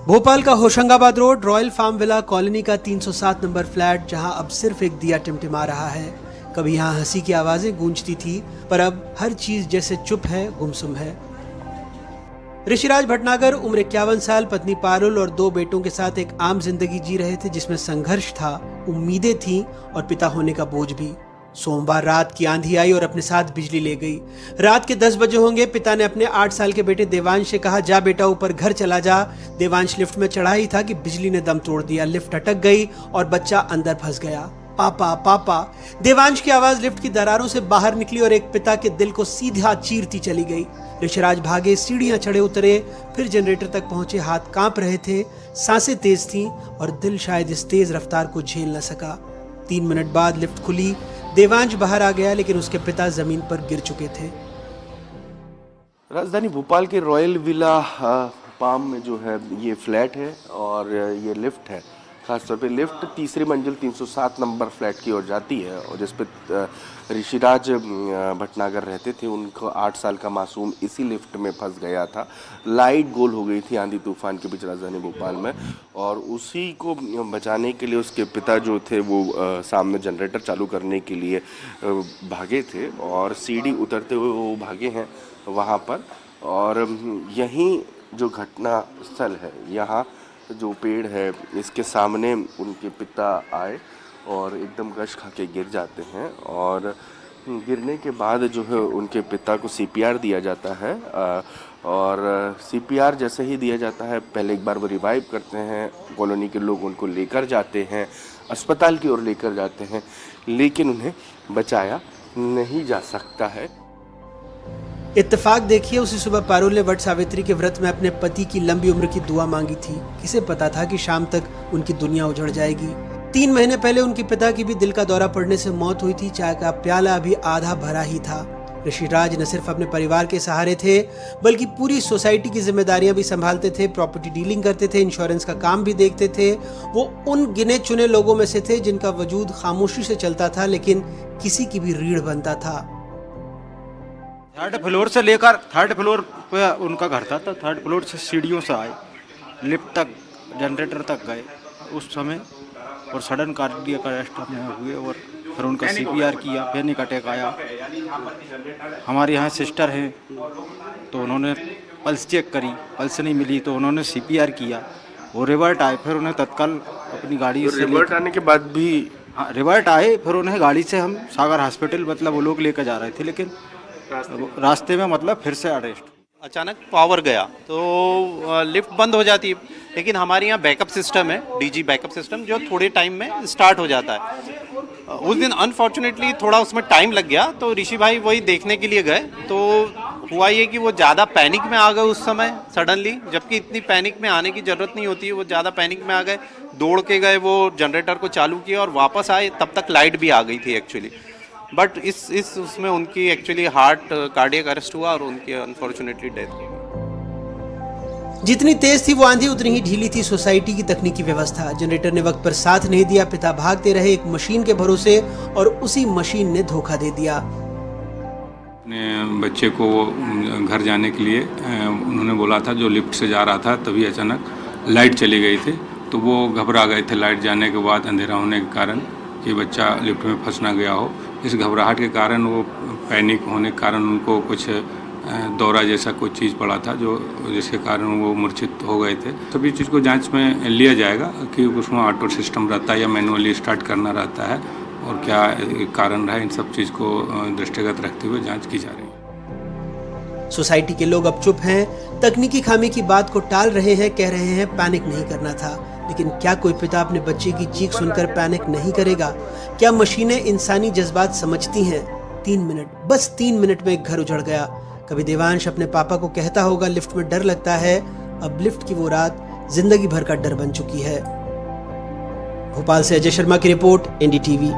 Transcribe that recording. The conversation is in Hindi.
भोपाल का Hoshangabad road royal farm villa colony का 307 नंबर फ्लैट, जहां अब सिर्फ एक दिया टिमटिमा रहा है। कभी यहां हंसी की आवाजें गूंजती थी, पर अब हर चीज जैसे चुप है, गुमसुम है। ऋषिराज भटनागर उम्र 51 साल, पत्नी पारुल और 2 बेटों के साथ एक आम जिंदगी जी रहे थे, जिसमें संघर्ष था, उम्मीदें थीं और पिता होने का बोझ भी। सोमवार रात की आंधी आई और अपने साथ बिजली ले गई। रात के 10 बजे होंगे। पिता ने अपने 8 साल के बेटे देवांश से कहा, जा बेटा ऊपर घर चला जा। देवांश लिफ्ट में चढ़ा ही था कि बिजली ने दम तोड़ दिया। लिफ्ट अटक गई और बच्चा अंदर फंस गया। पापा पापा, देवांश की आवाज लिफ्ट की दरारों से बाहर निकली और एक पिता के दिल को सीधा चीरती चली गई। ऋषिराज भागे, सीढ़ियां चढ़े उतरे, फिर जनरेटर तक पहुंचे। हाथ कांप रहे थे, सांसें तेज थीं और दिल शायद इस तेज रफ्तार को झेल न सका। 3 मिनट बाद लिफ्ट खुली। देवांश बाहर आ गया, लेकिन उसके पिता जमीन पर गिर चुके थे। राजधानी भोपाल के रॉयल विला पाम में जो है ये फ्लैट है और ये लिफ्ट है। खासतौर पे लिफ्ट तीसरी मंजिल 307 नंबर फ्लैट की ओर जाती है और जिस पे ऋषिराज भटनागर रहते थे। उनको 8 साल का मासूम इसी लिफ्ट में फंस गया था। लाइट गोल हो गई थी आंधी तूफान के बीच राजधानी भोपाल में, और उसी को बचाने के लिए उसके पिता जो थे वो सामने जनरेटर चालू करने के लिए भागे थे और सीढ़ी उतरते हुए वो भागे हैं वहाँ पर। और यहीं जो घटना स्थल है, यहाँ जो पेड़ है इसके सामने उनके पिता आए और एकदम गश खा के गिर जाते हैं। और गिरने के बाद जो है उनके पिता को सीपीआर दिया जाता है और सीपीआर जैसे ही दिया जाता है, पहले एक बार वो रिवाइव करते हैं। कॉलोनी के लोग उनको लेकर जाते हैं, अस्पताल की ओर लेकर जाते हैं, लेकिन उन्हें बचाया नहीं जा सकता है। इत्तेफाक देखिए, उसी सुबह पारुल ने वट सावित्री के व्रत में अपने पति की लंबी उम्र की दुआ मांगी थी। किसे पता था कि शाम तक उनकी दुनिया उजड़ जाएगी। 3 महीने पहले उनके पिता की भी दिल का दौरा पड़ने से मौत हुई थी। चाय का प्याला अभी आधा भरा ही था। ऋषिराज न सिर्फ अपने परिवार के सहारे थे, बल्कि पूरी सोसाइटी की जिम्मेदारियां भी संभालते थे। प्रॉपर्टी डीलिंग करते थे, इंश्योरेंस का काम भी देखते थे। वो उन गिने चुने लोगों में से थे जिनका वजूद खामोशी से चलता था, लेकिन किसी की भी रीढ़ बनता था। 3rd फ्लोर से लेकर 3rd फ्लोर पे उनका घर था, तो 3rd फ्लोर से सीढ़ियों से आए, लिफ्ट तक, जनरेटर तक गए उस समय, और सडन कार्डियक अरेस्ट हुए और फिर उनका सीपीआर किया, पैनिक अटैक आया। हमारे यहाँ सिस्टर हैं, तो उन्होंने पल्स चेक करी, पल्स नहीं मिली तो उन्होंने सीपीआर किया, वो रिवर्ट आए। फिर उन्हें तत्काल अपनी गाड़ी से रिवर्ट आने के बाद भी रिवर्ट आए, फिर उन्हें गाड़ी से हम सागर हॉस्पिटल मतलब वो लोग लेकर जा रहे थे, लेकिन रास्ते में मतलब फिर से अरेस्ट। अचानक पावर गया तो लिफ्ट बंद हो जाती है, लेकिन हमारे यहाँ बैकअप सिस्टम है, डीजी बैकअप सिस्टम, जो थोड़े टाइम में स्टार्ट हो जाता है। उस दिन अनफॉर्चुनेटली थोड़ा उसमें टाइम लग गया, तो ऋषि भाई वही देखने के लिए गए। तो हुआ ये कि वो ज़्यादा पैनिक में आ गए उस समय सडनली, जबकि इतनी पैनिक में आने की ज़रूरत नहीं होती है। वो ज़्यादा पैनिक में आ गए, दौड़ के गए, वो जनरेटर को चालू किया और वापस आए, तब तक लाइट भी आ गई थी एक्चुअली। बट इस उसमें उनकी एक्चुअली हार्ट कार्डियक अरेस्ट हुआ और उनकी अनफॉर्चुनेटली डेथ हो गई। जितनी तेज थी वो आंधी, उतनी ही ढीली थी सोसाइटी की तकनीकी व्यवस्था। जनरेटर ने वक्त पर साथ नहीं दिया। पिता भागते रहे एक मशीन के भरोसे, और उसी मशीन ने धोखा दे दिया। अपने बच्चे को घर जाने के लिए उन्होंने बोला था, जो लिफ्ट से जा रहा था, तभी अचानक लाइट चली गई थी, तो वो घबरा गए थे लाइट जाने के बाद, अंधेरा होने के कारण, कि बच्चा लिफ्ट में फंस ना गया हो। इस घबराहट के कारण, वो पैनिक होने के कारण उनको कुछ दौरा जैसा कोई चीज़ पड़ा था, जिसके कारण वो मूर्छित हो गए थे। सभी चीज़ को जांच में लिया जाएगा कि उसमें ऑटो सिस्टम रहता है या मैनुअली स्टार्ट करना रहता है, और क्या कारण रहा, इन सब चीज़ को दृष्टिगत रखते हुए जांच की जा रही है। सोसाइटी के लोग अब चुप हैं, तकनीकी खामी की बात को टाल रहे हैं, कह रहे हैं पैनिक नहीं करना था। लेकिन क्या कोई पिता अपने बच्चे की चीख सुनकर पैनिक नहीं करेगा? क्या मशीनें इंसानी जज्बात समझती हैं? 3 मिनट, बस 3 मिनट में एक घर उजड़ गया। कभी देवांश अपने पापा को कहता होगा, लिफ्ट में डर लगता है। अब लिफ्ट की वो रात जिंदगी भर का डर बन चुकी है। भोपाल से अजय शर्मा की रिपोर्ट, एनडीटीवी।